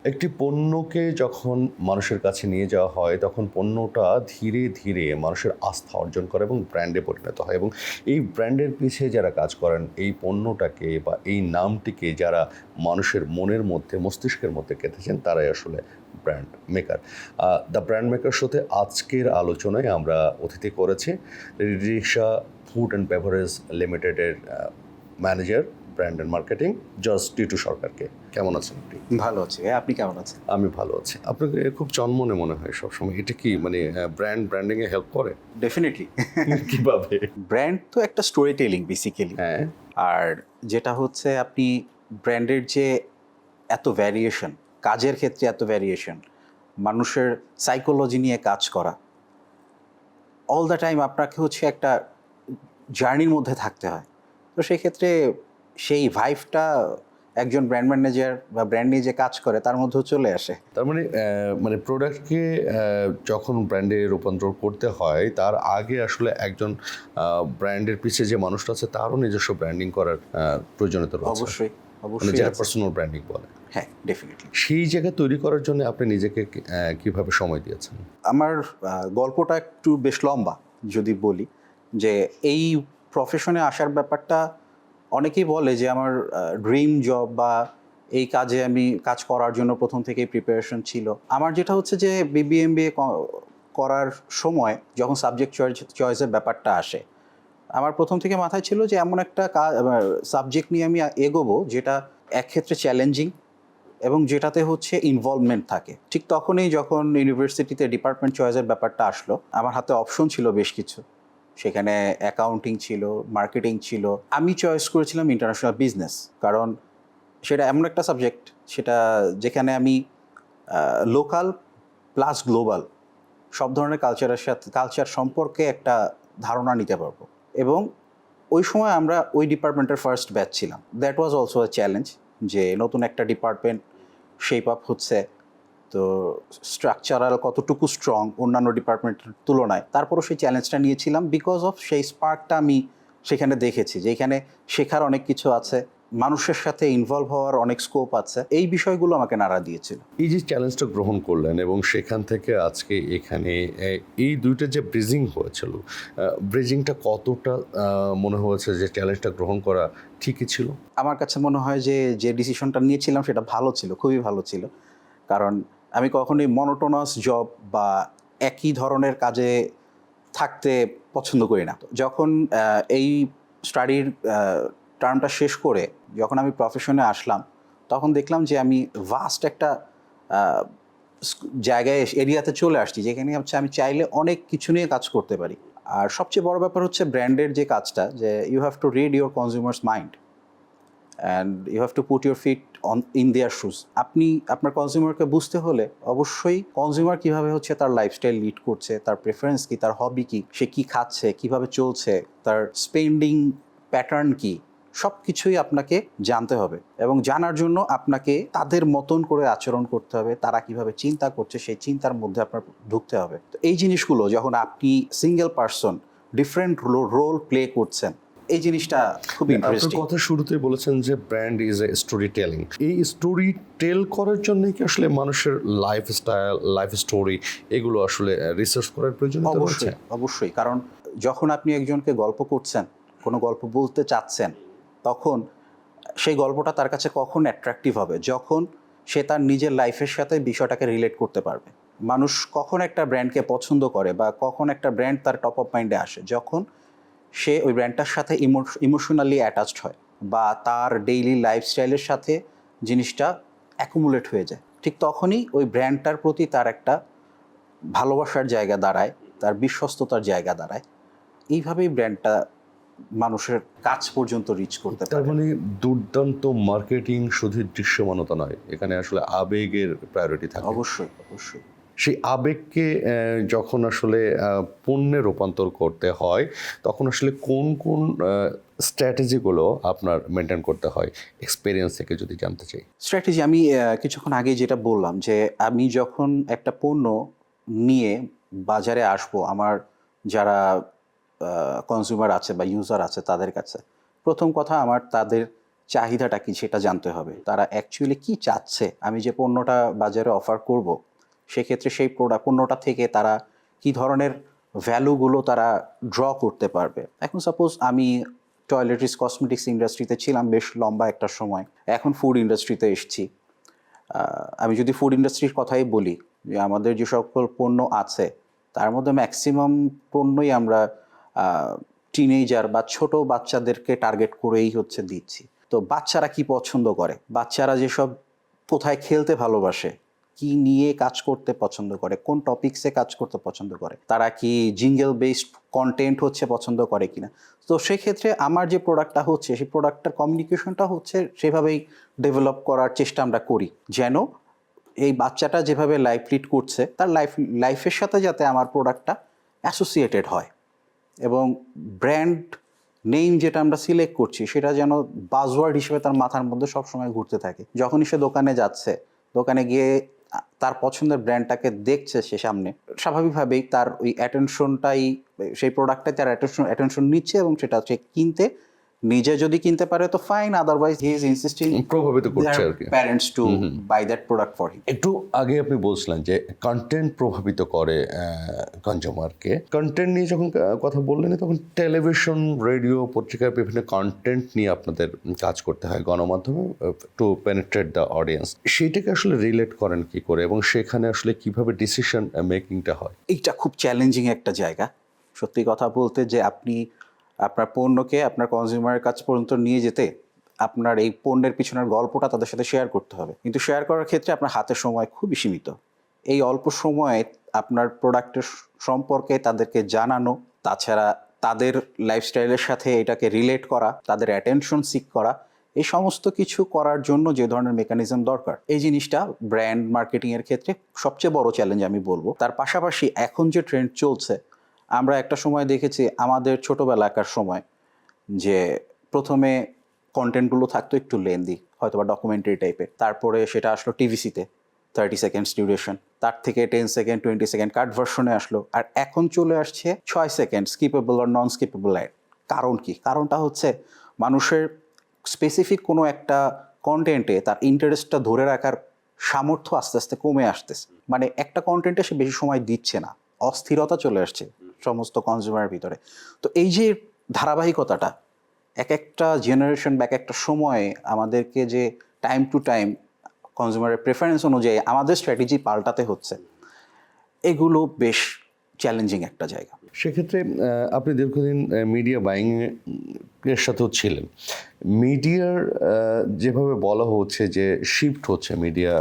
একটি পণ্যকে যখন মানুষের কাছে নিয়ে যাওয়া হয় তখন পণ্যটা ধীরে ধীরে মানুষের আস্থা অর্জন করে এবং ব্র্যান্ডে পরিণত হয়, এবং এই ব্র্যান্ডের পিছিয়ে যারা কাজ করেন এই পণ্যটাকে বা এই নামটিকে যারা মানুষের মনের মধ্যে মস্তিষ্কের মধ্যে গেঁথেছেন তারাই আসলে brand maker. The brand maker শোতে আজকের আলোচনায় আমরা অতিথি করেছি রিক্সা ফুড অ্যান্ড বেভারেজ লিমিটেডের manager brand and marketing George Titu সরকারকে। কেমন আছেন আপনি? ভালো আছি ভাই, আপনি কেমন আছেন? আমি ভালো আছি। আপনাকে খুব চনমনে মনে হয় সবসময়। এটা কি মানে ব্র্যান্ডিংয়ে হেল্প করে? ডেফিনেটলি। কিভাবে? ব্র্যান্ড তো একটা স্টোরি টেলিং বেসিক্যালি। হ্যাঁ। আর যেটা হচ্ছে আপনি ব্র্যান্ডের যে এত ভ্যারিয়েশন, কাজের ক্ষেত্রে এত ভ্যারিয়েশন, মানুষের সাইকোলজি নিয়ে কাজ করা, অল দ্য টাইম আপনাকে হচ্ছে একটা জার্নির মধ্যে থাকতে হয়। তো সেই ক্ষেত্রে সেই ভাইবটা একজন ব্র্যান্ড ম্যানেজার বা ব্র্যান্ড নিয়ে যে কাজ করে তার মধ্যেও চলে আসে। তার মানে মানে প্রোডাক্টকে যখন ব্র্যান্ডে রূপান্তর করতে হয় তার আগে আসলে একজন ব্র্যান্ডের পিছে যে মানুষটা আছে তারও নিজস্ব ব্র্যান্ডিং করার প্রয়োজনীয়তা রয়েছে। অবশ্যই মানে অবশ্যই যারা আছে। পার্সোনাল ব্র্যান্ডিং বলে। হ্যাঁ, ডেফিনেটলি। সেই জায়গা তৈরি করার জন্য আপনি নিজেকে কিভাবে সময় দিয়েছেন? আমার গল্পটা একটু বেশ লম্বা যদি বলি, যে এই প্রফেশনে আসার ব্যাপারটা অনেকেই বলে যে আমার ড্রিম জব বা এই কাজে আমি কাজ করার জন্য প্রথম থেকেই প্রিপারেশন ছিল। আমার যেটা হচ্ছে যে বিবিএমবিএ করার সময় যখন সাবজেক্ট চয়েসের ব্যাপারটা আসে, আমার প্রথম থেকে মাথায় ছিল যে এমন একটা সাবজেক্ট নিয়ে আমি এগোবো যেটা এক ক্ষেত্রে চ্যালেঞ্জিং এবং যেটাতে হচ্ছে ইনভলভমেন্ট থাকে। ঠিক তখনই যখন ইউনিভার্সিটিতে ডিপার্টমেন্ট চয়েসের ব্যাপারটা আসলো, আমার হাতে অপশন ছিল বেশ কিছু। সেখানে অ্যাকাউন্টিং ছিল, মার্কেটিং ছিল। আমি চয়েস করেছিলাম ইন্টারন্যাশনাল বিজনেস, কারণ সেটা এমন একটা সাবজেক্ট সেটা যেখানে আমি লোকাল প্লাস গ্লোবাল সব ধরনের কালচার সম্পর্কে একটা ধারণা নিতে পারবো। এবং ওই সময় আমরা ওই ডিপার্টমেন্টের ফার্স্ট ব্যাচ ছিলাম। That was also a challenge, যে নতুন একটা ডিপার্টমেন্ট শেপ আপ হচ্ছে, তো স্ট্রাকচারাল কতটুকু স্ট্রং অন্যান্য ডিপার্টমেন্টের তুলনায়, তারপরও সেই চ্যালেঞ্জটা নিয়েছিলাম বিকজ অফ সেই স্পার্কটা আমি সেখানে দেখেছি যে এখানে শেখার অনেক কিছু আছে, মানুষের সাথে ইনভলভ হওয়ার অনেক স্কোপ আছে। এই বিষয়গুলো আমাকে নাড়া দিয়েছিল। এই যে চ্যালেঞ্জটা গ্রহণ করলেন এবং সেখান থেকে আজকে এখানে এই দুইটা যে ব্রিজিং হয়েছিল, ব্রিজিংটা কতটা মনে হয়েছে যে চ্যালেঞ্জটা গ্রহণ করা ঠিকই ছিল? আমার কাছে মনে হয় যে যে ডিসিশনটা নিয়েছিলাম সেটা ভালো ছিল, খুবই ভালো ছিল। কারণ আমি কখনোই মনোটোনাস জব বা একই ধরনের কাজে থাকতে পছন্দ করি না। যখন এই স্টাডির টার্মটা শেষ করে যখন আমি প্রফেশনে আসলাম, তখন দেখলাম যে আমি ভাস্ট একটা আহ, জায়গায় এরিয়াতে চলে আসছি যেখানে হচ্ছে আমি চাইলে অনেক কিছু নিয়ে কাজ করতে পারি। আর সবচেয়ে বড় ব্যাপার হচ্ছে ব্র্যান্ডের যে কাজটা, যে you have to read your consumers mind and you have to put your feet on in their shoes. আপনি আপনার কনজিউমারকে বুঝতে হলে অবশ্যই কনজিউমার কীভাবে হচ্ছে তার লাইফস্টাইল লিড করছে, তার প্রেফারেন্স কী, তার হবি কী, সে কী খাচ্ছে, কীভাবে চলছে, তার স্পেন্ডিং প্যাটার্ন কী, সব কিছুই আপনাকে জানতে হবে। এবং জানার জন্য আপনাকে তাদের মতন করে আচরণ করতে হবে, তারা কিভাবে চিন্তা করছে সেই চিন্তার মধ্যে আপনার ঢুকতে হবে। তো এই জিনিসগুলো যখন আপনি single person different role play করছেন, এই জিনিসটা খুব আপনার ইন্টারেস্টিং। কথা শুরুতেই বলেছেন যে brand is a story telling. এই স্টোরি টেল করার জন্যই কি আসলে মানুষের লাইফস্টাইল, লাইফ স্টোরি এগুলো আসলে রিসার্চ করার প্রয়োজনীয়তা রয়েছে? অবশ্যই অবশ্যই, কারণ যখন আপনি একজনকে গল্প করছেন, কোনো গল্প বলতে চাচ্ছেন, তখন সেই গল্পটা তার কাছে কখন অ্যাট্রাকটিভ হবে, যখন সে তার নিজের লাইফের সাথে বিষয়টাকে রিলেট করতে পারবে। মানুষ কখন একটা ব্র্যান্ডকে পছন্দ করে বা কখন একটা ব্র্যান্ড তার টপ অফ মাইন্ডে আসে, যখন সে ওই ব্র্যান্ডটার সাথে ইমোশনালি অ্যাটাচড হয় বা তার ডেইলি লাইফস্টাইলের সাথে জিনিসটা অ্যাকুমুলেট হয়ে যায়। ঠিক তখনই ওই ব্র্যান্ডটার প্রতি তার একটা ভালোবাসার জায়গা দাঁড়ায়, তার বিশ্বস্ততার জায়গা দাঁড়ায়। এইভাবেই ব্র্যান্ডটা মানুষের কাছ পর্যন্ত রিচ করতে তার পারে। মানে দুর্দান্ত মার্কেটিং শুধু দৃশ্যমানতা নয়, এখানে আসলে আবেগের প্রায়োরিটি থাকে। অবশ্যই অবশ্যই। সেই আবেগকে যখন আসলে পণ্যে রূপান্তর করতে হয় তখন আসলে কোন কোন স্ট্র্যাটেজিগুলো আপনার মেনটেন করতে হয় এক্সপেরিয়েন্স থেকে যদি জানতে চাই? স্ট্র্যাটেজি আমি কিছুক্ষণ আগে যেটা বললাম, যে আমি যখন একটা পণ্য নিয়ে বাজারে আসবো, আমার যারা কনজিউমার আছে বা ইউজার আছে তাদের কাছে, প্রথম কথা আমার তাদের চাহিদাটা কি সেটা জানতে হবে, তারা অ্যাকচুয়ালি কি চাচ্ছে, আমি যে পণ্যটা বাজারে অফার করব সেক্ষেত্রে সেই পণ্যটা থেকে তারা কি ধরনের ভ্যালুগুলো তারা ড্র করতে পারবে। এখন সাপোজ আমি টয়লেট্রিজ কসমেটিক্স ইন্ডাস্ট্রিতে ছিলাম বেশ লম্বা একটা সময়, এখন ফুড ইন্ডাস্ট্রিতে এসেছি। আমি যদি ফুড ইন্ডাস্ট্রির কথাই বলি, যে আমাদের যে সকল পণ্য আছে তার মধ্যে ম্যাক্সিমাম পণ্যই আমরা টিনেজার বা ছোট বাচ্চাদেরকে টার্গেট করেই হচ্ছে দিচ্ছি। তো বাচ্চারা কি পছন্দ করে, বাচ্চারা যেসব কোথায় খেলতে ভালোবাসে, কি নিয়ে কাজ করতে পছন্দ করে, কোন টপিকসে কাজ করতে পছন্দ করে, তারা কি জিঙ্গেল বেসড কন্টেন্ট হচ্ছে পছন্দ করে কিনা। তো সেক্ষেত্রে আমার যে প্রোডাক্টটা হচ্ছে সেই প্রোডাক্টটার কমিউনিকেশনটা হচ্ছে সেভাবেই ডেভেলপ করার চেষ্টা আমরা করি, যেন এই বাচ্চাটা যেভাবে লাইফ লিড করছে তার লাইফের সাথে যাতে আমার প্রোডাক্টটা অ্যাসোসিয়েটেড হয়, এবং ব্র্যান্ড নেম যেটা আমরা সিলেক্ট করছি সেটা যেন বাজওয়ার্ড হিসেবে তার মাথার মধ্যে সবসময় ঘুরতে থাকে। যখনই সে দোকানে যাচ্ছে, দোকানে গিয়ে তার পছন্দের ব্র্যান্ডটাকে দেখছে সে সামনে, স্বাভাবিকভাবেই তার ওই অ্যাটেনশনটাই, সেই প্রোডাক্টটাই তার অ্যাটেনশন নিচ্ছে, এবং সেটা সে কিনতে নিজে যদি কিনতে পারে তো fine, otherwise he is insisting প্রভাবিত করছে আর কি parents to buy that product for him. একটু আগে আপনি বলছিলেন যে কন্টেন্ট প্রভাবিত করে কনজিউমারকে। কন্টেন্ট নিয়ে যখন কথা বললেন তখন টেলিভিশন, রেডিও, পত্রিকার বিভিন্ন কন্টেন্ট নিয়ে আপনাদের কাজ করতে হয় গণমাধ্যমে টু পেনিট্রেট দ্য অডিয়েন্স। সেইটাকে আসলে রিলেট করেন কি করে এবং সেখানে আসলে কিভাবে ডিসিশন মেকিংটা হয়? এইটা খুব চ্যালেঞ্জিং একটা জায়গা সত্যি কথা বলতে, যে আপনি আপনার পণ্যকে আপনার কনজিউমারের কাছ পর্যন্ত নিয়ে যেতে আপনার এই পণ্যের পিছনের গল্পটা তাদের সাথে শেয়ার করতে হবে, কিন্তু শেয়ার করার ক্ষেত্রে আপনার হাতের সময় খুবই সীমিত। এই অল্প সময়ে আপনার প্রোডাক্টের সম্পর্কে তাদেরকে জানানো, তাছাড়া তাদের লাইফস্টাইলের সাথে এটাকে রিলেট করা, তাদের অ্যাটেনশন সিক করা, এই সমস্ত কিছু করার জন্য যে ধরনের মেকানিজম দরকার, এই জিনিসটা ব্র্যান্ড মার্কেটিংয়ের ক্ষেত্রে সবচেয়ে বড় চ্যালেঞ্জ আমি বলবো। তার পাশাপাশি এখন যে ট্রেন্ড চলছে, আমরা একটা সময় দেখেছি আমাদের ছোটোবেলাকার সময় যে প্রথমে কন্টেন্টগুলো থাকতো একটু লেন্দি, হয়তো বা ডকুমেন্টারি টাইপের, তারপরে সেটা আসলো টিভিসিতে 30 সেকেন্ডস ডিউরেশন, তার থেকে 10 সেকেন্ড 20 সেকেন্ড কাট ভার্সনে আসলো, আর এখন চলে আসছে 6 সেকেন্ড স্কিপেবল আর নন স্কিপেবল অ্যাড। কারণ কি? কারণটা হচ্ছে মানুষের স্পেসিফিক কোনো একটা কন্টেন্টে তার ইন্টারেস্টটা ধরে রাখার সামর্থ্য আস্তে আস্তে কমে আসতেছে। মানে একটা কন্টেন্টে সে বেশি সময় দিচ্ছে না, অস্থিরতা চলে আসছে সমস্ত কনজিউমারের ভিতরে। তো এই যে ধারাবাহিকতাটা এক একটা জেনারেশন বা এক একটা সময়ে আমাদেরকে যে টাইম টু টাইম কনজিউমারের প্রেফারেন্স অনুযায়ী আমাদের স্ট্র্যাটেজি পাল্টাতে হচ্ছে, এগুলো বেশ চ্যালেঞ্জিং একটা জায়গা। সেক্ষেত্রে আপনি দীর্ঘদিন মিডিয়া বাইং এর সাথেও ছিলেন। মিডিয়ার যেভাবে বলা হচ্ছে যে শিফট হচ্ছে মিডিয়া,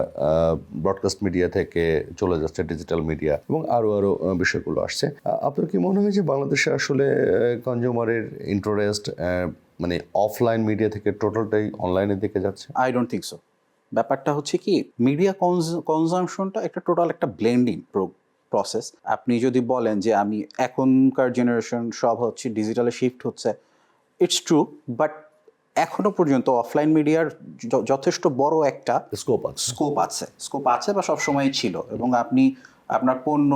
ব্রডকাস্ট মিডিয়া থেকে চলে যাচ্ছে ডিজিটাল মিডিয়া এবং আরও বিষয়গুলো আসছে, আপনার কি মনে হয় যে বাংলাদেশে আসলে কনজিউমারের ইন্টারেস্ট মানে অফলাইন মিডিয়া থেকে টোটালটাই অনলাইনের দিকে যাচ্ছে? I don't think so. ব্যাপারটা হচ্ছে কি, মিডিয়া কনজামশনটা একটা টোটাল একটা ব্লেন্ডিং প্রসেস। আপনি যদি বলেন যে আমি এখনকার জেনারেশন সব হচ্ছে ডিজিটালে শিফট হচ্ছে, ইটস ট্রু, বাট এখনো পর্যন্ত অফলাইন মিডিয়ার যথেষ্ট বড় একটা স্কোপ আছে বা সবসময় ছিল, এবং আপনি আপনার পণ্য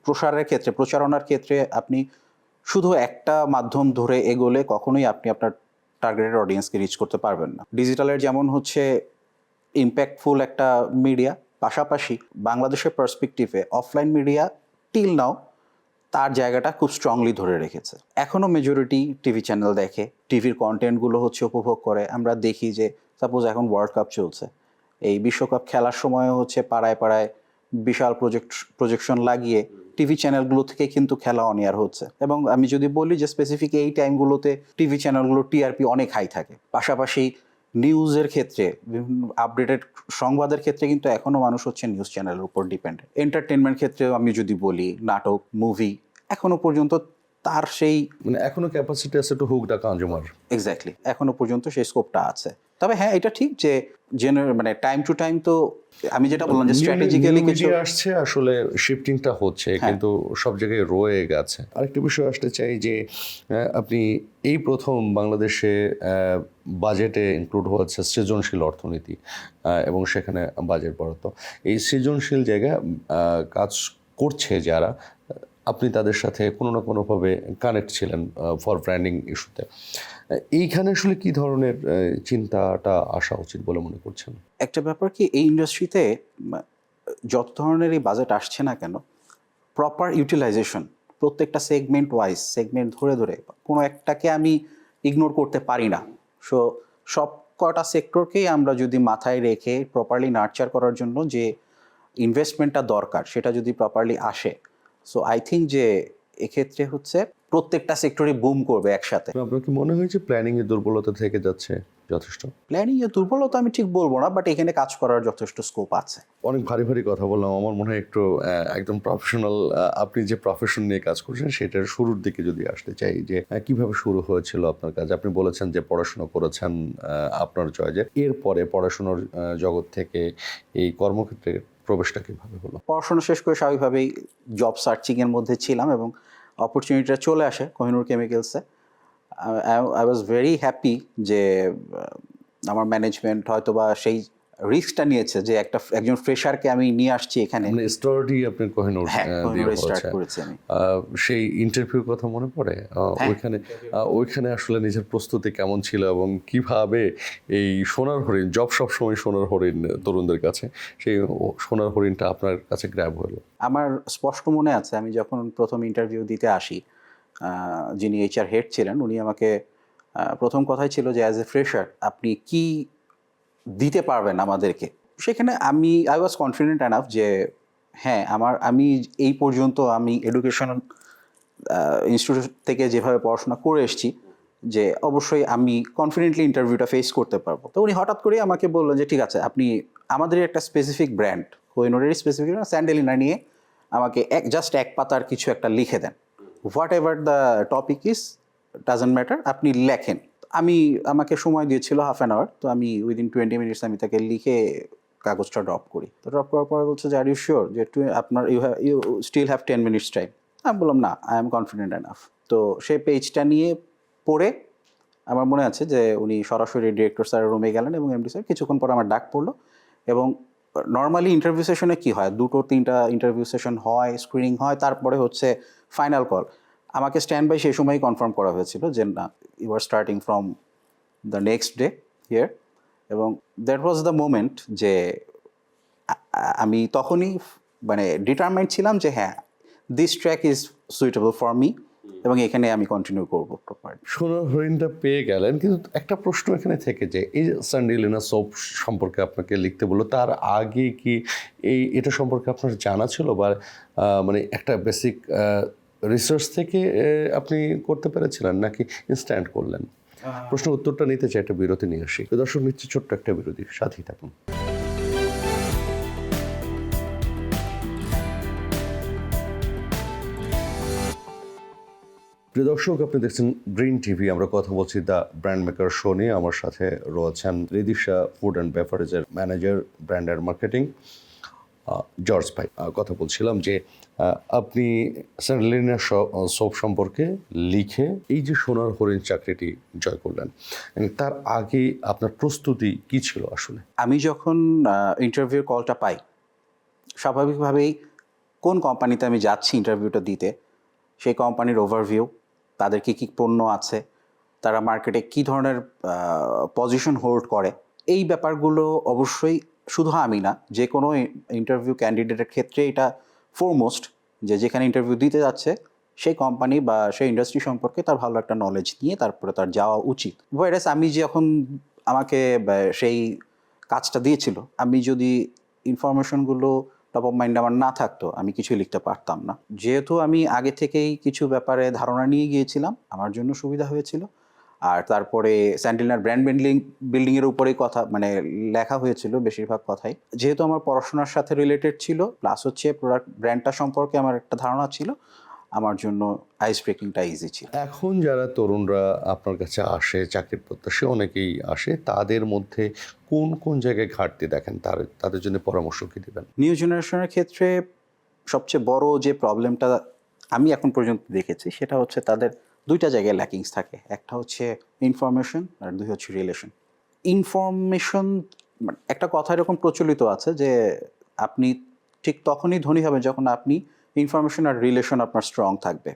প্রসারের ক্ষেত্রে, প্রচারণার ক্ষেত্রে আপনি শুধু একটা মাধ্যম ধরে এগোলে কখনোই আপনি আপনার টার্গেটেড অডিয়েন্সকে রিচ করতে পারবেন না। ডিজিটালের যেমন হচ্ছে ইম্প্যাক্টফুল একটা মিডিয়া, পাশাপাশি বাংলাদেশের পার্সপেক্টিভে অফলাইন মিডিয়া টিল নাও তার জায়গাটা খুব স্ট্রংলি ধরে রেখেছে। এখনও মেজরিটি টিভি চ্যানেল দেখে, টিভির কন্টেন্টগুলো হচ্ছে উপভোগ করে। আমরা দেখি যে সাপোজ এখন ওয়ার্ল্ড কাপ চলছে, এই বিশ্বকাপ খেলার সময় হচ্ছে পাড়ায় পাড়ায় বিশাল প্রজেকশন লাগিয়ে টিভি চ্যানেলগুলো থেকে কিন্তু খেলা অন এয়ার হচ্ছে, এবং আমি যদি বলি যে স্পেসিফিক এই টাইমগুলোতে টিভি চ্যানেলগুলো টিআরপি অনেক হাই থাকে। পাশাপাশি নিউজের ক্ষেত্রে, বিভিন্ন আপডেটেড সংবাদের ক্ষেত্রে কিন্তু এখনও মানুষ হচ্ছে নিউজ চ্যানেলের উপর ডিপেন্ডেন্ট। এন্টারটেনমেন্ট ক্ষেত্রেও আমি যদি বলি, নাটক, মুভি, এখনও পর্যন্ত তার সেই মানে এখনো ক্যাপাসিটি আছে two hook the consumer. Exactly, এখনো পর্যন্ত সেই স্কোপটা আছে। তবে হ্যাঁ, এটা ঠিক যে মানে টাইম টু টাইম, তো আমি যেটা বললাম যে স্ট্র্যাটেজিক্যালি কিছু আসছে, আসলে শিফটিংটা হচ্ছে, কিন্তু সব জায়গায় রয়ে গেছে। আরেকটা বিষয় আসতে চাই যে আপনি এই প্রথম বাংলাদেশে বাজেটে ইনক্লুড হচ্ছে সৃজনশীল অর্থনীতি এবং সেখানে বাজেট বরাদ্দ। এই সৃজনশীল জায়গায় কাজ করছে যারা, আপনি তাদের সাথে কোনো না কোনোভাবে কানেক্ট ছিলেন ফর ব্র্যান্ডিং ইস্যুতে। এইখানে আসলে কি ধরনের চিন্তাটা আসা উচিত বলে মনে করছেন? একটা ব্যাপার কি, এই ইন্ডাস্ট্রিতে যত ধরনেরই বাজেট আসছে না কেন, প্রপার ইউটিলাইজেশন প্রত্যেকটা সেগমেন্ট ওয়াইজ, সেগমেন্ট ধরে ধরে কোনো একটাকে আমি ইগনোর করতে পারি না। সো সব কটা সেক্টরকেই আমরা যদি মাথায় রেখে প্রপারলি নার্চার করার জন্য যে ইনভেস্টমেন্টটা দরকার সেটা যদি প্রপারলি আসে, সো আই থিঙ্ক যে এক্ষেত্রে হচ্ছে প্রত্যেকটা সেক্টরে বুম করবে একসাথে। আপনার কি মনে হয় যে প্ল্যানিংয়ের দুর্বলতা থেকে যাচ্ছে যথেষ্ট? প্ল্যানিং এর দুর্বলতা আমি ঠিক বলবো না, বাট এখানে কাজ করার যথেষ্ট স্কোপ আছে। অনেক ভারী ভারী কথা বললাম। আমার মনে হয় একটু একদম প্রফেশনাল, আপনি যে প্রফেশন নিয়ে কাজ করছেন সেটার শুরুর দিকে যদি আসতে চাই, যে কিভাবে শুরু হয়েছিল আপনার কাজ? আপনি বলেছেন যে পড়াশোনা করেছেন আপনার চয়েসে। এরপরে পড়াশোনার জগৎ থেকে এই কর্মক্ষেত্রে প্রবেশটা কিভাবে হলো? পড়াশোনা শেষ করে স্বাভাবিকভাবেই জব সার্চিংয়ের মধ্যে ছিলাম এবং অপরচুনিটিটা চলে আসে কোহিনুর কেমিক্যালসে। আই ওয়াজ ভেরি হ্যাপি যে আমার ম্যানেজমেন্ট হয়তো বা সেই রিস্কটা নিয়েছে যে একজন ফ্রেশারকে আমি নিয়ে আসছি এখানে। মানে স্টার্টই আপনার কোহিনূর হ্যাঁ, দিয়ে কোহিনুরে স্টার্ট হয়েছে। করেছি আমি। সেই ইন্টারভিউর কথা মনে পড়ে? হ্যাঁ। ওইখানে আসলে নিজের প্রস্তুতি কেমন ছিল এবং কিভাবে এই সোনার হরিণ, জব সবসময় সোনার হরিণ তরুণদের কাছে, সেই সোনার হরিণটা আপনার কাছে গ্র্যাব হলো? আমার স্পষ্ট মনে আছে আমি যখন প্রথম ইন্টারভিউ দিতে আসি, যিনি এইচআর হেড ছিলেন উনি আমাকে প্রথম কথাই ছিল যে অ্যাজ এ ফ্রেশার আপনি কি দিতে পারবেন আমাদেরকে। সেখানে আই ওয়াজ কনফিডেন্ট এনাফ যে হ্যাঁ, আমি এই পর্যন্ত আমি এডুকেশনাল ইনস্টিটিউট থেকে যেভাবে পড়াশোনা করে এসেছি যে অবশ্যই আমি কনফিডেন্টলি ইন্টারভিউটা ফেস করতে পারবো। তো উনি হঠাৎ করেই আমাকে বললেন যে ঠিক আছে, আপনি আমাদের একটা স্পেসিফিক ব্র্যান্ড, কোহিনুরের স্পেসিফিক স্যান্ডেলিনা নিয়ে আমাকে জাস্ট এক পাতার কিছু একটা লিখে দেন, whatever the topic is doesn't matter, আপনি লেখেন। আমাকে সময় দিয়েছিল হাফ অ্যান আওয়ার, তো আমি উইদিন 20 মিনিটস আমি তাকে লিখে কাগজটা ড্রপ করি। তো ড্রপ করার পরে বলছে যে আর ইউ শিওর যে আপনার you still have 10 minutes time. আমি বললাম না, আই এম কনফিডেন্ট এনাফ। তো সেই পেজটা নিয়ে পড়ে আমার মনে আছে যে উনি সরাসরি ডিরেক্টর স্যারের রুমে গেলেন এবং এমডি স্যার কিছুক্ষণ পর আমার ডাক পড়লো এবং নর্মালি ইন্টারভিউ সেশনে কি হয়, 2-3টা ইন্টারভিউ সেশন হয়, স্ক্রিনিং হয়, তারপরে হচ্ছে ফাইনাল কল। আমাকে স্ট্যান্ড বাই সেই সময়ই কনফার্ম করা হয়েছিল যে না, you are starting from the next day here. এবং দ্যাট ওয়াজ দ্য মোমেন্ট যে আমি তখনই মানে ডিটারমাইন্ড ছিলাম যে হ্যাঁ, this track is suitable for me এবং এখানে আমি কন্টিনিউ করবো প্রপারলি। সোনার হরিণটা পেয়ে গেলেন, কিন্তু একটা প্রশ্ন এখানে থেকে যে এই যে স্যান্ডেলিনা সোপ সম্পর্কে আপনাকে লিখতে বললো, তার আগে কি এটা সম্পর্কে আপনার জানা ছিল, বা মানে একটা বেসিক রিসার্চ থেকে আপনি করতে পেরেছিলেন, নাকি ইনস্ট্যান্ট করলেন? প্রশ্ন উত্তরটা নিতে চাই, একটা বিরতি নিয়ে আসি। তো দর্শক, নিচ্ছি ছোট্ট একটা বিরতি, সাথেই থাকুন। প্রিয় দর্শক, আপনি দেখছেন গ্রিন টিভি। আমরা কথা বলছি দ্য ব্র্যান্ড মেকার শো নিয়ে। আমার সাথে রয়েছেন রিদিশা ফুড অ্যান্ড বেভারেজের manager brand and marketing, George ভাই। কথা বলছিলাম যে আপনি স্যান্ডেলিনা সোপ সম্পর্কে লিখে এই যে সোনার হরিণ চাকরিটি জয় করলেন, তার আগে আপনার প্রস্তুতি কি ছিল আসলে? আমি যখন ইন্টারভিউ কলটা পাই, স্বাভাবিকভাবেই কোন কোম্পানিতে আমি যাচ্ছি ইন্টারভিউটা দিতে সেই কোম্পানির ওভারভিউ, তাদের কী কী পণ্য আছে, তারা মার্কেটে কী ধরনের পজিশন হোল্ড করে, এই ব্যাপারগুলো অবশ্যই শুধু আমি না, যে কোনো ইন্টারভিউ ক্যান্ডিডেটের ক্ষেত্রে এটা ফোরমোস্ট, যে যেখানে ইন্টারভিউ দিতে যাচ্ছে সেই কোম্পানি বা সেই ইন্ডাস্ট্রি সম্পর্কে তার ভালো একটা নলেজ নিয়ে তারপরে তার যাওয়া উচিত। ওয়ারেস আমি যখন আমাকে সেই কাজটা দিয়েছিল, আমি যদি ইনফরমেশনগুলো টপ অফ মাইন্ড আমার না থাকতো আমি কিছুই লিখতে পারতাম না। যেহেতু আমি আগে থেকেই কিছু ব্যাপারে ধারণা নিয়ে গিয়েছিলাম, আমার জন্য সুবিধা হয়েছিল। আর তারপরে স্যান্ডেলিনার ব্র্যান্ড বিল্ডিংয়ের উপরেই কথা মানে লেখা হয়েছিল বেশিরভাগ কথাই, যেহেতু আমার পড়াশোনার সাথে রিলেটেড ছিল, প্লাস হচ্ছে প্রোডাক্ট ব্র্যান্ডটা সম্পর্কে আমার একটা ধারণা ছিল, আমার জন্য আইস ব্রেকিংটা ইজি ছিল। এখন যারা তরুণরা আপনার কাছে আসে, চাকরির প্রত্যাশী অনেকেই আসে, তাদের মধ্যে কোন কোন জায়গায় ঘাটতি দেখেন, তাদের জন্য পরামর্শ কি দেবেন? নিউ জেনারেশনের ক্ষেত্রে সবচেয়ে বড় যে প্রবলেমটা আমি এখন পর্যন্ত দেখেছি সেটা হচ্ছে তাদের দুইটা জায়গায় ল্যাকিংস থাকে। একটা হচ্ছে ইনফরমেশন আর দুই হচ্ছে রিলেশন। ইনফরমেশন, একটা কথা এরকম প্রচলিত আছে যে আপনি ঠিক তখনই ধনী হবেন যখন আপনি ইনফরমেশন আর রিলেশন আপনার স্ট্রং থাকবে।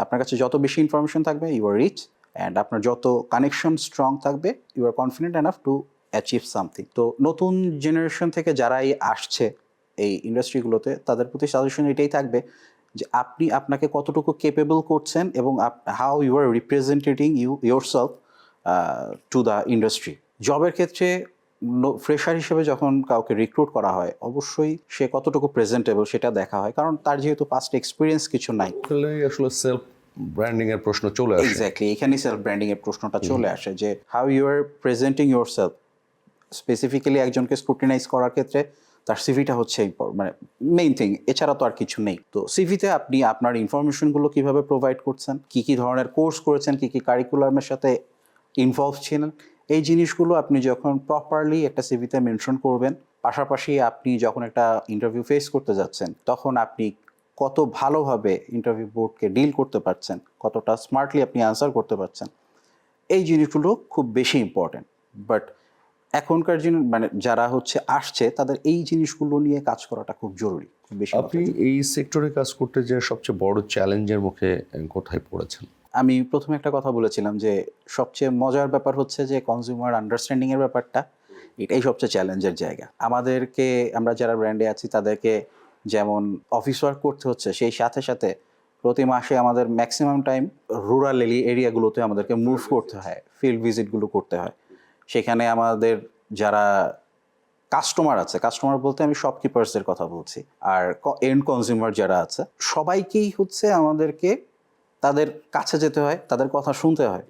আপনার কাছে যত বেশি ইনফরমেশন থাকবে ইউ আর রিচ, অ্যান্ড আপনার যত কানেকশন স্ট্রং থাকবে you are confident enough to achieve something. তো নতুন জেনারেশন থেকে যারাই আসছে এই ইন্ডাস্ট্রিগুলোতে তাদের প্রতি সাজেশন এটাই থাকবে যে আপনি আপনাকে কতটুকু কেপেবল করছেন এবং how you are representing yourself to the industry. জবের ক্ষেত্রে ফ্রেশার হিসেবে যখন কাউকে রিক্রুট করা হয় অবশ্যই সে কতটুকু প্রেজেন্টেবল সেটা দেখা হয়, কারণ তার যেহেতু পাস্ট এক্সপিরিয়েন্স কিছু নাই। আসলে সেলফ ব্র্যান্ডিং এর প্রশ্ন চলে আসে। এক্স্যাক্টলি, এখানেই সেলফ ব্র্যান্ডিং এর প্রশ্নটা চলে আসে যে how you are presenting yourself. Specifically একজনকে স্ক্রুটিনাইজ করার ক্ষেত্রে তার সিভিটা হচ্ছে মানে মেইন থিং, এছাড়া তো আর কিছু নেই। তো সিভিতে আপনি আপনার ইনফরমেশনগুলো কিভাবে প্রোভাইড করছেন, কী কী ধরনের কোর্স করেছেন, কী কী কারিকুলামের সাথে ইনভলভ ছিলেন, এই জিনিসগুলো আপনি যখন প্রপারলি একটা সিভিতে মেনশন করবেন, পাশাপাশি আপনি যখন একটা ইন্টারভিউ ফেস করতে যাচ্ছেন তখন আপনি কত ভালোভাবে ইন্টারভিউ বোর্ডকে ডিল করতে পারছেন, কতটা স্মার্টলি আপনি আনসার করতে পারছেন, এই জিনিসগুলো খুব বেশি ইম্পর্ট্যান্ট। বাট এখনকার মানে যারা হচ্ছে আসছে তাদের এই জিনিসগুলো নিয়ে কাজ করাটা খুব জরুরি, খুব বেশি। আপনি এই সেক্টরে কাজ করতে যে সবচেয়ে বড় চ্যালেঞ্জের মুখে কোথায় পড়েছেন? আমি প্রথমে একটা কথা বলেছিলাম যে সবচেয়ে মজার ব্যাপার হচ্ছে যে কনজিউমার আন্ডারস্ট্যান্ডিংয়ের ব্যাপারটা, এটাই সবচেয়ে চ্যালেঞ্জের জায়গা। আমাদেরকে, আমরা যারা ব্র্যান্ডে আছি তাদেরকে যেমন অফিস ওয়ার্ক করতে হচ্ছে, সেই সাথে সাথে প্রতি মাসে আমাদের ম্যাক্সিমাম টাইম রুরাল এরিয়াগুলোতে আমাদেরকে মুভ করতে হয়, ফিল্ড ভিজিটগুলো করতে হয়। সেখানে আমাদের যারা কাস্টমার আছে, কাস্টমার বলতে আমি শপকিপার্সদের কথা বলছি, আর এন্ড কনজিউমার যারা আছে সবাইকেই হচ্ছে আমাদেরকে তাদের কাছে যেতে হয়, তাদের কথা শুনতে হয়,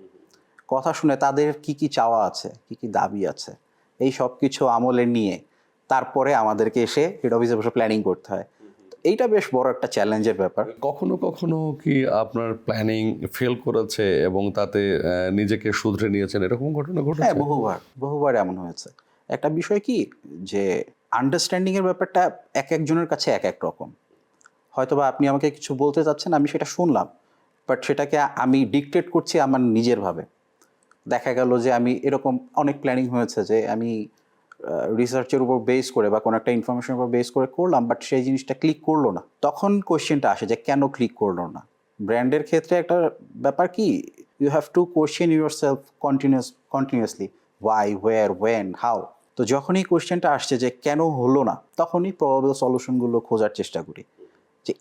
কথা শুনে তাদের কি কি চাওয়া আছে, কি কি দাবি আছে, এই সব কিছু আমলে নিয়ে তারপরে আমাদেরকে এসে হেড অফিসে বসে প্ল্যানিং করতে হয়। এইটা বেশ বড় একটা চ্যালেঞ্জের ব্যাপার। কখনো কখনো কি আপনার প্ল্যানিং ফেল করেছে এবং তাতে নিজেকে শুধরে নিয়েছেন, এরকম ঘটনা হ্যাঁ, ঘটেছে? বহুবার এমন হয়েছে। একটা বিষয় কি যে আন্ডারস্ট্যান্ডিংয়ের ব্যাপারটা এক একজনের কাছে এক এক রকম। হয়তোবা আপনি আমাকে কিছু বলতে চাচ্ছেন, আমি সেটা শুনলাম, বাট সেটাকে আমি ডিকটেট করছি আমার নিজের ভাবে। দেখা গেল যে আমি এরকম অনেক প্ল্যানিং হয়েছে যে আমি রিসার্চের উপর বেস করে বা কোনো একটা ইনফরমেশনের উপর বেস করে করলাম, বাট সেই জিনিসটা ক্লিক করলো না। তখন কোয়েশ্চেনটা আসে যে কেন ক্লিক করলো না। ব্র্যান্ডের ক্ষেত্রে একটা ব্যাপার কি, you have to question yourself continuously, why, where, when, how. তো যখনই কোয়েশ্চেনটা আসছে যে কেন হলো না, তখনই প্রবাবল সলিউশনগুলো খোঁজার চেষ্টা করি যে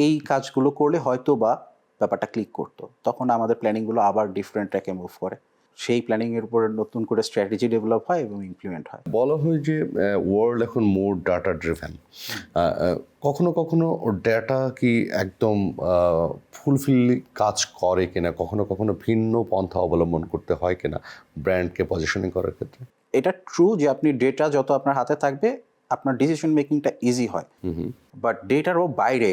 এই কাজগুলো করলে হয়তো বা ব্যাপারটা ক্লিক করতো। তখন আমাদের প্ল্যানিংগুলো আবার ডিফারেন্ট ট্র্যাকে মুভ করে, সেই প্ল্যানিংয়ের উপরে নতুন করে স্ট্র্যাটেজি ডেভেলপ হয় এবং ইমপ্লিমেন্ট হয়। বলা হয় যে ওয়ার্ল্ড এখন মোর ডাটা ড্রিভেন। কখনো কখনো ডেটা কি একদম ফুলফিল কাজ করে কিনা, কখনো কখনো ভিন্ন পন্থা অবলম্বন করতে হয় কিনা ব্র্যান্ডকে পজিশনিং করার ক্ষেত্রে? এটা ট্রু যে আপনি ডেটা যত আপনার হাতে থাকবে আপনার ডিসিশন মেকিংটা ইজি হয়, বাট ডেটারও বাইরে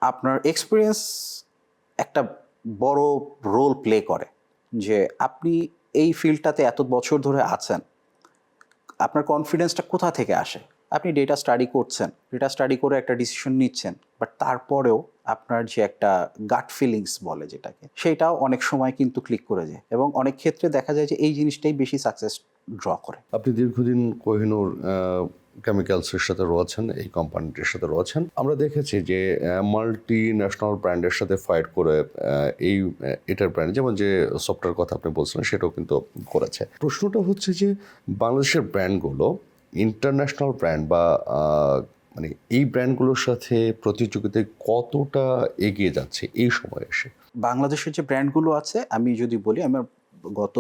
আপনার এক্সপিরিয়েন্স একটা বড় রোল প্লে করে। যে আপনি এই ফিল্ডটাতে এত বছর ধরে আছেন, আপনার কনফিডেন্সটা কোথা থেকে আসে? আপনি ডেটা স্টাডি করছেন, ডেটা স্টাডি করে একটা ডিসিশন নিচ্ছেন, বাট তারপরেও আপনার যে একটা গাট ফিলিংস বলে যেটাকে, সেটাও অনেক সময় কিন্তু ক্লিক করে যায় এবং অনেক ক্ষেত্রে দেখা যায় যে এই জিনিসটাই বেশি সাকসেস ড্র করে। আপনি দীর্ঘদিন কোহিনূর কেমিক্যালসের সাথে রয়েছেন, এই কোম্পানিটির সাথে রয়েছেন। আমরা দেখেছি যে মাল্টি ন্যাশনাল ব্র্যান্ডের সাথে ফাইট করে এটার ব্র্যান্ড, যেমন যে সফটওয়্যার কথা আপনি বলছিলেন, সেটাও কিন্তু করেছে। প্রশ্নটা হচ্ছে যে বাংলাদেশের ব্র্যান্ডগুলো ইন্টারন্যাশনাল ব্র্যান্ড বা মানে এই ব্র্যান্ডগুলোর সাথে প্রতিযোগিতায় কতটা এগিয়ে যাচ্ছে এই সময় এসে? বাংলাদেশের যে ব্র্যান্ডগুলো আছে, আমি যদি বলি, আমার গত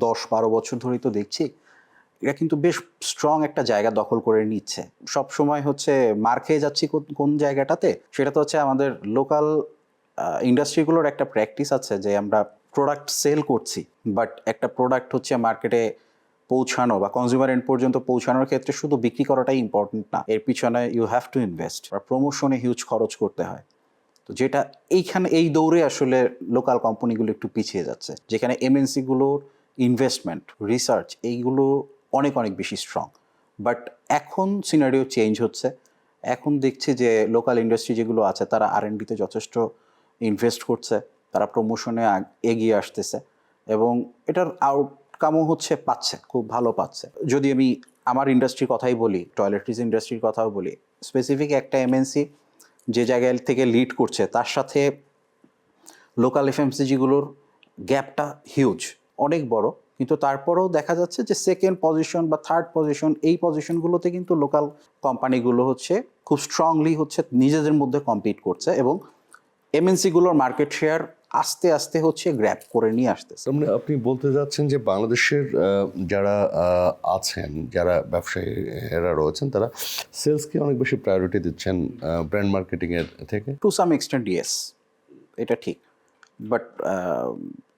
10-12 বছর ধরেই তো দেখছি এরা কিন্তু বেশ স্ট্রং একটা জায়গা দখল করে নিচ্ছে। সব সময় হচ্ছে মার খেয়ে যাচ্ছি কোন জায়গাটাতে, সেটা তো হচ্ছে আমাদের লোকাল ইন্ডাস্ট্রিগুলোর একটা প্র্যাকটিস আছে যে আমরা প্রোডাক্ট সেল করছি, বাট একটা প্রোডাক্ট হচ্ছে মার্কেটে পৌঁছানো বা কনজিউমার এন্ড পর্যন্ত পৌঁছানোর ক্ষেত্রে শুধু বিক্রি করাটাই ইম্পর্টেন্ট না, এর পিছনে ইউ হ্যাভ টু ইনভেস্ট, আর প্রমোশনে হিউজ খরচ করতে হয়। তো যেটা এইখানে এই দৌড়ে আসলে লোকাল কোম্পানিগুলো একটু পিছিয়ে যাচ্ছে, যেখানে এমএনসিগুলোর ইনভেস্টমেন্ট, রিসার্চ এইগুলো অনেক অনেক বেশি স্ট্রং। বাট এখন সিনারিও চেঞ্জ হচ্ছে। এখন দেখছি যে লোকাল ইন্ডাস্ট্রি যেগুলো আছে তারা R&Dতে যথেষ্ট ইনভেস্ট করছে, তারা প্রমোশনে এগিয়ে আসতেছে এবং এটার আউটকামও হচ্ছে পাচ্ছে, খুব ভালো পাচ্ছে। যদি আমি আমার ইন্ডাস্ট্রির কথাই বলি, টয়লেট্রিজ ইন্ডাস্ট্রির কথাও বলি, স্পেসিফিক একটা এমএনসি যে জায়গায় থেকে লিড করছে তার সাথে লোকাল এফএমসিজিগুলোর গ্যাপটা হিউজ, অনেক বড়, কিন্তু তারপরেও দেখা যাচ্ছে যে সেকেন্ড পজিশন বা থার্ড পজিশন, এই পজিশনগুলোতে কিন্তু লোকাল কোম্পানিগুলো হচ্ছে খুব স্ট্রংলি হচ্ছে নিজেদের মধ্যে কম্পিট করছে এবং এমএনসিগুলোর মার্কেট শেয়ার আস্তে আস্তে হচ্ছে গ্র্যাব করে নিয়ে আসতেছে। তার মানে আপনি বলতে যাচ্ছেন যে বাংলাদেশের যারা আছেন, যারা ব্যবসায়ীরা রয়েছেন, তারা সেলসকে অনেক বেশি প্রায়োরিটি দিচ্ছেন ব্র্যান্ড মার্কেটিংয়ের থেকে। টু সাম এক্সটেন্ট ইয়েস, এটা ঠিক, বাট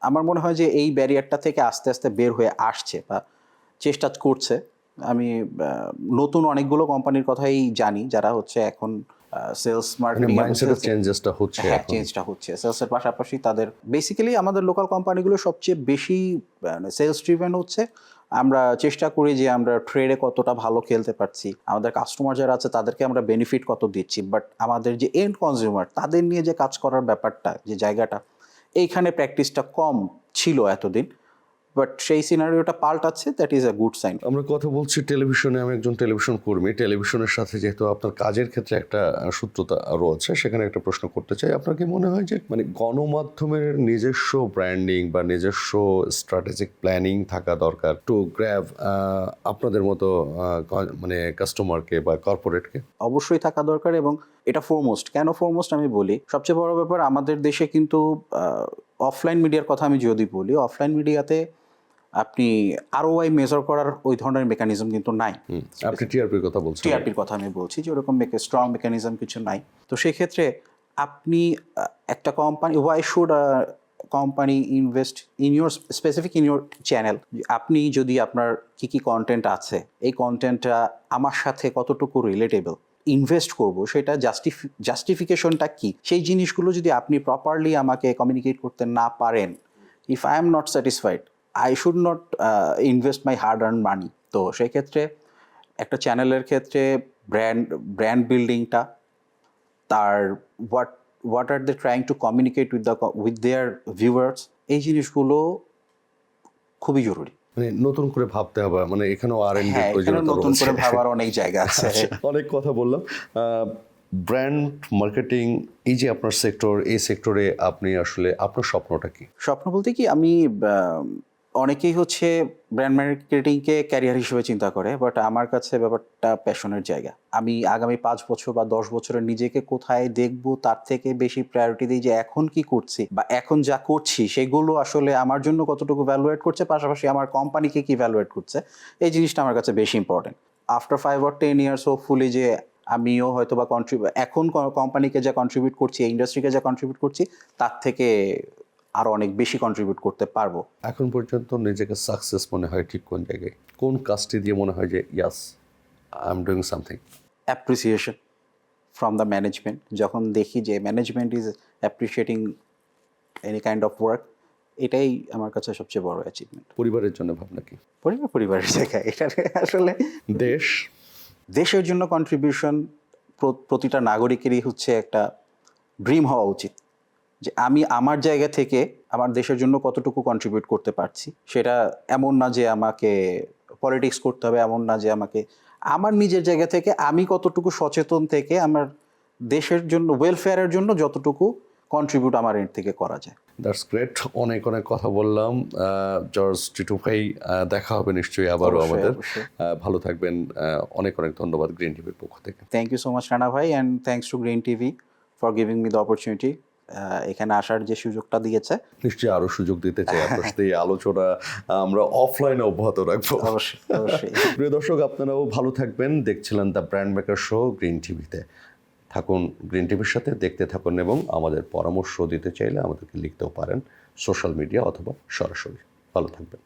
আমার মনে হয় যে এই ব্যারিয়ারটা থেকে আস্তে আস্তে বের হয়ে আসছে বা চেষ্টা করছে। আমি নতুন অনেকগুলো কোম্পানির কথাই জানি যারা হচ্ছে এখন সেলস মার্কেটিং মাইন্ডসেটের চেঞ্জেসটা হচ্ছে হ্যাঁ, এখন। চেঞ্জটা হচ্ছে সেলসের পাশাপাশি তাদের বেসিক্যালি আমাদের লোকাল কোম্পানিগুলো সবচেয়ে বেশি সেলস ড্রিভেন হচ্ছে। আমরা চেষ্টা করি যে আমরা ট্রেডে কতটা ভালো খেলতে পারছি, আমাদের কাস্টমার যারা আছে তাদেরকে আমরা বেনিফিট কত দিচ্ছি, বাট আমাদের যে এন্ড কনজিউমার তাদের নিয়ে যে কাজ করার ব্যাপারটা, যে জায়গাটা, এইখানে প্র্যাকটিসটা কম ছিল এতদিন, বাট সেই সিনারিওটা পাল্টাচ্ছে, that is a good sign. আমরা কথা বলছি টেলিভিশনে, আমি একজন টেলিভিশন কর্মী। টেলিভিশনের সাথে যেহেতু আপনার কাজের ক্ষেত্রে একটা সূত্রতা রয়েছে, সেখানে একটা প্রশ্ন করতে চাই। আপনার কি মনে হয় যে মানে গণমাধ্যমের নিজস্ব ব্র্যান্ডিং বা নিজস্ব স্ট্র্যাটেজিক প্ল্যানিং থাকা দরকার টু গ্র্যাব আপনাদের মতো মানে কাস্টমারকে বা কর্পোরেটকে? অবশ্যই থাকা দরকার, এবং এটা ফোরমোস্ট। কেন ফোরমোস্ট আমি বলি, সবচেয়ে বড় ব্যাপার আমাদের দেশে কিন্তু অফলাইন মিডিয়ার কথা আমি যদি বলি, অফলাইন মিডিয়াতে আপনি আরওআই মেজার করার ওই ধরনের মেকানিজম কিন্তু নাই। আপনি টিআরপির কথা বলছেন। টিআরপির কথা আমি বলছি যে ওরকম স্ট্রং মেকানিজম কিছু নাই। তো সেক্ষেত্রে আপনি একটা company, why should company invest in your specific in your channel? আপনি যদি আপনার কি কি কন্টেন্ট আছে, এই কন্টেন্টটা আমার সাথে কতটুকু রিলেটেবল, ইনভেস্ট করব, সেটা জাস্টিফিকেশনটা কি, সেই জিনিসগুলো যদি আপনি প্রপারলি আমাকে কমিউনিকেট করতে না পারেন, if I am not satisfied, I should not invest my hard earn money. তো সেই ক্ষেত্রে একটা চ্যানেলের ক্ষেত্রে ব্র্যান্ড বিল্ডিংটা, তার what are they trying to communicate with their viewers, এই জিনিসগুলো খুবই জরুরি। মানে নতুন করে ভাবতে হবে, মানে এখানেও আর&ডি হ্যাঁ, এখানে প্রয়োজনীয়তা নতুন করে রয়েছে। ভাবার অনেক জায়গা আছে। অনেক কথা বললাম। ব্র্যান্ড মার্কেটিং, এই যে আপনার সেক্টর, এই সেক্টরে আপনি আসলে আপনার স্বপ্নটা কি? স্বপ্ন বলতে কি, আমি অনেকেই হচ্ছে ব্র্যান্ড মার্কেটিংকে ক্যারিয়ার হিসেবে চিন্তা করে, বাট আমার কাছে ব্যাপারটা প্যাশনের জায়গা। আমি আগামী 5 বছর বা 10 বছরের নিজেকে কোথায় দেখব, তার থেকে বেশি প্রায়োরিটি দিই যে এখন কি করছি বা এখন যা করছি সেগুলো আসলে আমার জন্য কতটুকু ভ্যালুয়েট করছে, পাশাপাশি আমার কোম্পানিকে কি ভ্যালুয়েট করছে, এই জিনিসটা আমার কাছে বেশি important. After 5 or 10 years hopefully যে আমিও হয়তো বা এখন কোম্পানিকে যা কন্ট্রিবিউট করছি, এই ইন্ডাস্ট্রিকে যা কন্ট্রিবিউট করছি, তার থেকে আরও অনেক বেশি কন্ট্রিবিউট করতে পারবো। এখন পর্যন্ত নিজেকে সাকসেস মনে হয় ঠিক কোন জায়গায়, কোন কাজটি দিয়ে মনে হয় যে yes I am doing something? Appreciation from the management. যখন দেখি যে management is appreciating any kind of work, এটাই আমার কাছে সবচেয়ে বড় অ্যাচিভমেন্ট। পরিবারের জন্য ভাবনা কি? পরিবারের জায়গায় এটা আসলে দেশের জন্য কন্ট্রিবিউশন প্রতিটা নাগরিকেরই হচ্ছে একটা ড্রিম হওয়া উচিত, যে আমি আমার জায়গা থেকে আমার দেশের জন্য কতটুকু কন্ট্রিবিউট করতে পারছি। সেটা এমন না যে আমাকে পলিটিক্স করতে হবে, এমন না যে আমাকে, আমার নিজের জায়গা থেকে আমি কতটুকু সচেতন থেকে আমার দেশের জন্য ওয়েলফেয়ারের জন্য যতটুকু কন্ট্রিবিউট আমার এর থেকে করা যায়। That's great. অনেক অনেক কথা বললাম। জর্জ টিটু ভাই, দেখা হবে নিশ্চয়ই আবারও আমাদের। ভালো থাকবেন। অনেক অনেক ধন্যবাদ গ্রিন টিভির পক্ষ থেকে। Thank you so much Rana ভাই, and thanks to Green TV for giving me the opportunity. এখানে আসার যে সুযোগটা দিয়েছে, নিশ্চয়ই আরো সুযোগ দিতে চাই। আপনার সাথে এই আলোচনা আমরা অফলাইনে অব্যাহত রাখবো। অবশ্যই অবশ্যই। প্রিয় দর্শক, আপনারাও ভালো থাকবেন। দেখছিলেন the brand maker show green টিভিতে। থাকুন গ্রিন টিভির সাথে, দেখতে থাকুন, এবং আমাদের পরামর্শ দিতে চাইলে আমাদেরকে লিখতেও পারেন সোশ্যাল মিডিয়া অথবা সরাসরি। ভালো থাকবেন।